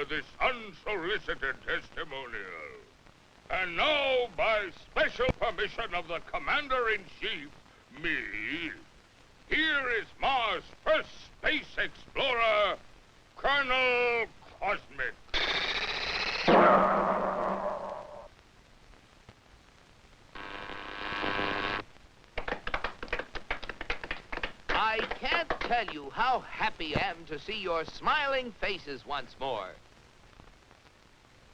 this unsolicited testimonial. And now, by special permission of the Commander-in-Chief, me, here is Mars' first space explorer, Colonel Cosmic. I can't tell you how happy I am to see your smiling faces once more.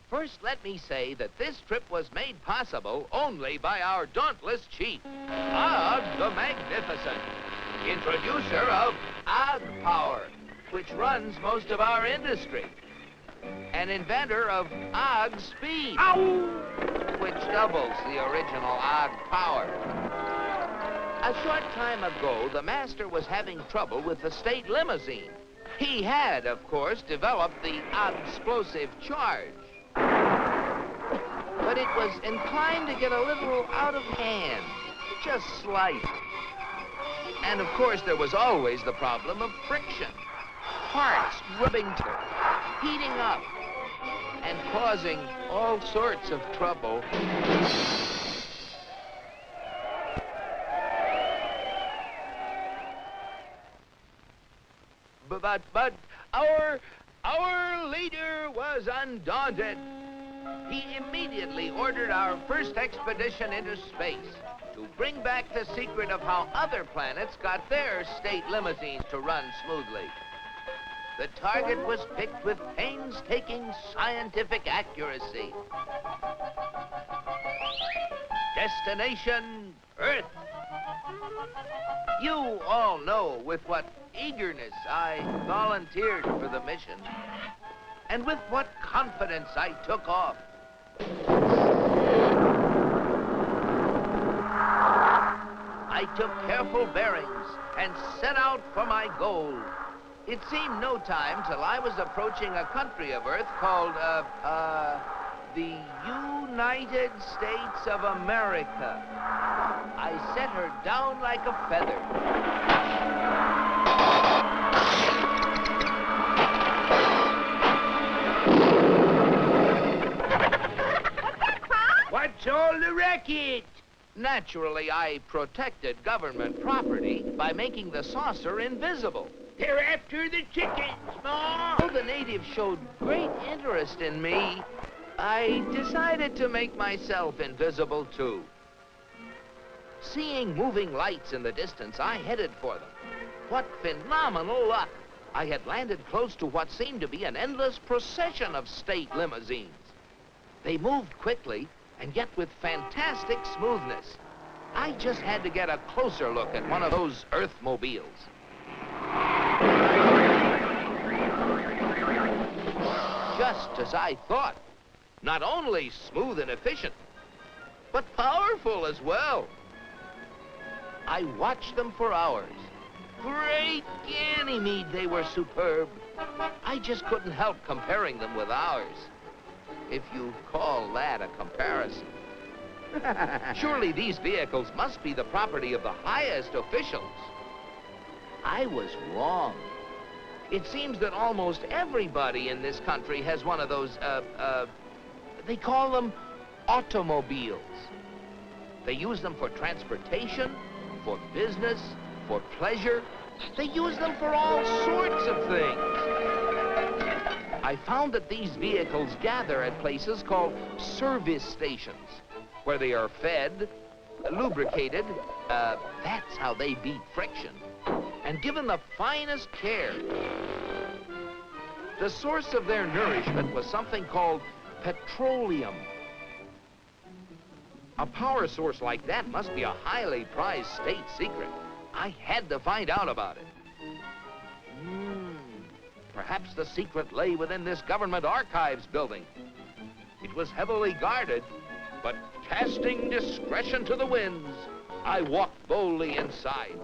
First, let me say that this trip was made possible only by our dauntless chief, Og the Magnificent, introducer of Og Power, which runs most of our industry, and inventor of Og Speed, which doubles the original Og Power. A short time ago, the master was having trouble with the state limousine. He had, of course, developed the explosive charge. But it was inclined to get a little out of hand, just slight. And of course, there was always the problem of friction. Parts rubbing together, heating up, and causing all sorts of trouble. But our leader was undaunted. He immediately ordered our first expedition into space to bring back the secret of how other planets got their state limousines to run smoothly. The target was picked with painstaking scientific accuracy. Destination, Earth. You all know with what eagerness I volunteered for the mission, and with what confidence I took off. I took careful bearings and set out for my goal. It seemed no time till I was approaching a country of Earth called, the United States of America. I set her down like a feather. What's all the racket? Naturally, I protected government property by making the saucer invisible. They're after the chickens, Ma. Though the natives showed great interest in me, I decided to make myself invisible, too. Seeing moving lights in the distance, I headed for them. What phenomenal luck! I had landed close to what seemed to be an endless procession of state limousines. They moved quickly, and yet with fantastic smoothness. I just had to get a closer look at one of those Earthmobiles. Just as I thought. Not only smooth and efficient, but powerful as well. I watched them for hours. Great Ganymede, they were superb. I just couldn't help comparing them with ours, if you call that a comparison. Surely these vehicles must be the property of the highest officials. I was wrong. It seems that almost everybody in this country has one of those, they call them automobiles. They use them for transportation, for business, for pleasure. They use them for all sorts of things. I found that these vehicles gather at places called service stations, where they are fed, lubricated, that's how they beat friction, and given the finest care. The source of their nourishment was something called petroleum. A power source like that must be a highly prized state secret. I had to find out about it. Perhaps the secret lay within this government archives building. It was heavily guarded, but casting discretion to the winds, I walked boldly inside.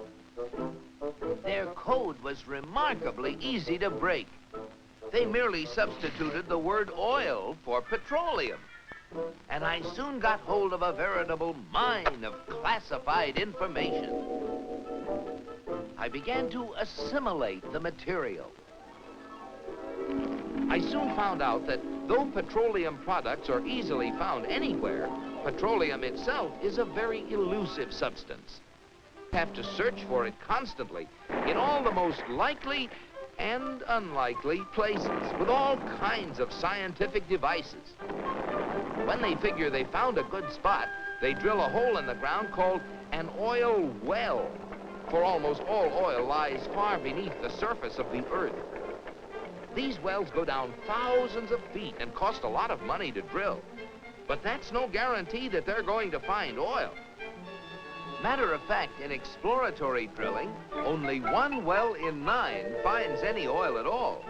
Their code was remarkably easy to break. They merely substituted the word oil for petroleum. And I soon got hold of a veritable mine of classified information. I began to assimilate the material. I soon found out that though petroleum products are easily found anywhere, petroleum itself is a very elusive substance. You have to search for it constantly in all the most likely and unlikely places with all kinds of scientific devices. When they figure they found a good spot, they drill a hole in the ground called an oil well, for almost all oil lies far beneath the surface of the earth. These wells go down thousands of feet and cost a lot of money to drill. But that's no guarantee that they're going to find oil. Matter of fact, in exploratory drilling, only 1 well in 9 finds any oil at all.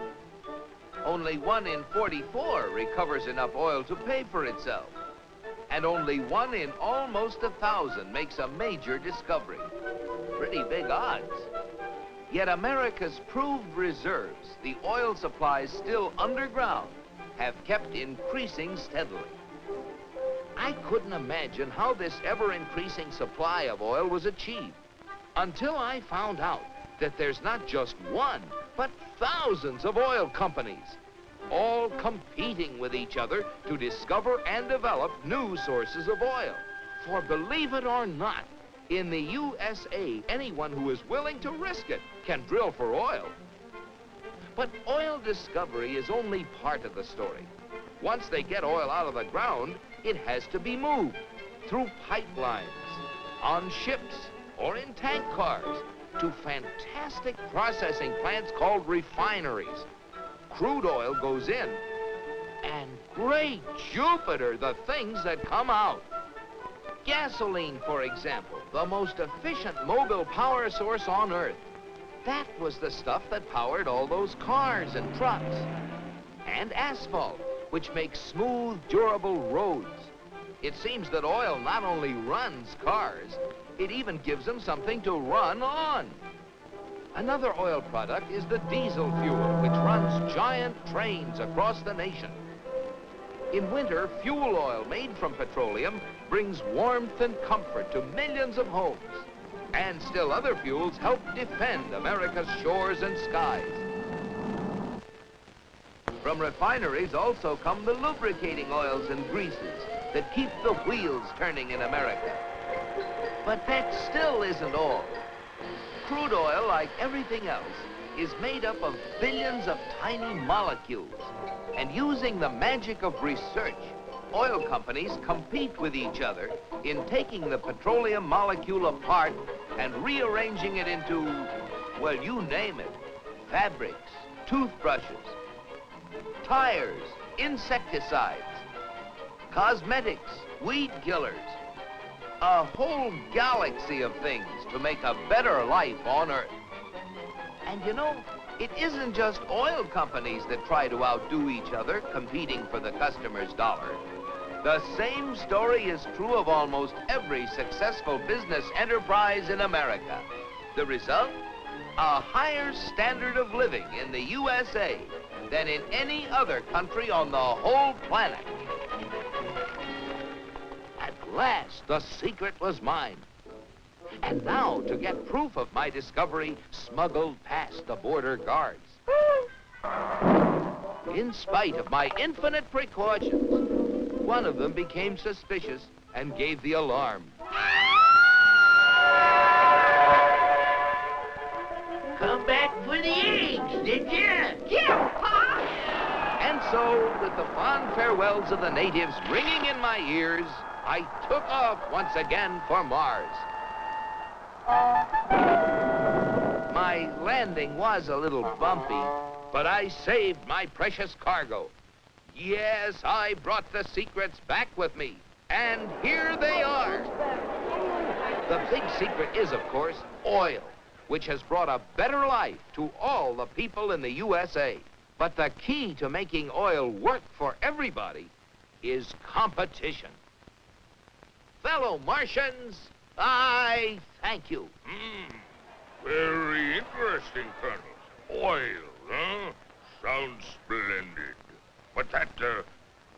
Only 1 in 44 recovers enough oil to pay for itself. And only 1 in almost 1,000 makes a major discovery. Pretty big odds. Yet America's proved reserves, the oil supplies still underground, have kept increasing steadily. I couldn't imagine how this ever-increasing supply of oil was achieved until I found out that there's not just one, but thousands of oil companies, all competing with each other to discover and develop new sources of oil. For believe it or not, in the USA, anyone who is willing to risk it can drill for oil. But oil discovery is only part of the story. Once they get oil out of the ground, it has to be moved through pipelines, on ships, or in tank cars to fantastic processing plants called refineries. Crude oil goes in, and great Jupiter, the things that come out. Gasoline, for example, the most efficient mobile power source on Earth. That was the stuff that powered all those cars and trucks. And asphalt, which makes smooth, durable roads. It seems that oil not only runs cars, it even gives them something to run on. Another oil product is the diesel fuel, which runs giant trains across the nation. In winter, fuel oil made from petroleum brings warmth and comfort to millions of homes. And still other fuels help defend America's shores and skies. From refineries also come the lubricating oils and greases that keep the wheels turning in America. But that still isn't all. Crude oil, like everything else, is made up of billions of tiny molecules. And using the magic of research, oil companies compete with each other in taking the petroleum molecule apart and rearranging it into, well, you name it, fabrics, toothbrushes, tires, insecticides, cosmetics, weed killers, a whole galaxy of things to make a better life on Earth. And you know, it isn't just oil companies that try to outdo each other, competing for the customer's dollar. The same story is true of almost every successful business enterprise in America. The result? A higher standard of living in the USA than in any other country on the whole planet. At last, the secret was mine. And now, to get proof of my discovery, smuggled past the border guards. In spite of my infinite precautions, one of them became suspicious and gave the alarm. Come back for the eggs, did you? Yeah, Pa! And so, with the fond farewells of the natives ringing in my ears, I took off once again for Mars. My landing was a little bumpy, but I saved my precious cargo. Yes, I brought the secrets back with me, and here they are. The big secret is, of course, oil, which has brought a better life to all the people in the USA. But the key to making oil work for everybody is competition. Fellow Martians, I thank you. Very interesting, Colonel. Oil, huh? Sounds splendid. But that,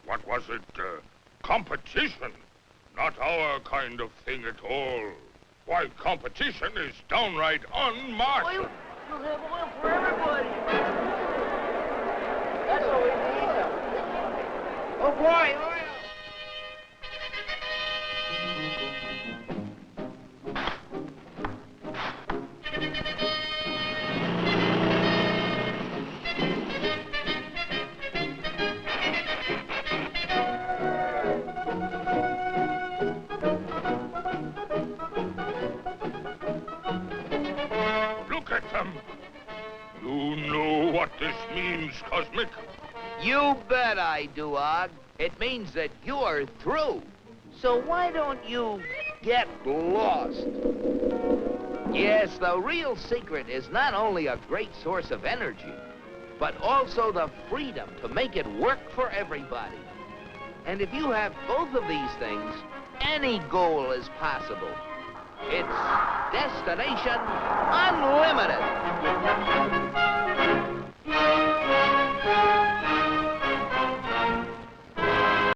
what was it? Competition. Not our kind of thing at all. Why, competition is downright unmartial. Oil? You'll have oil for everybody. That's Oh, boy, oil! Look at them. You know what this means, Cosmic? You bet I do, Og. It means that you're through. So why don't you get lost? Yes, the real secret is not only a great source of energy, but also the freedom to make it work for everybody. And if you have both of these things, any goal is possible. It's Destination Unlimited.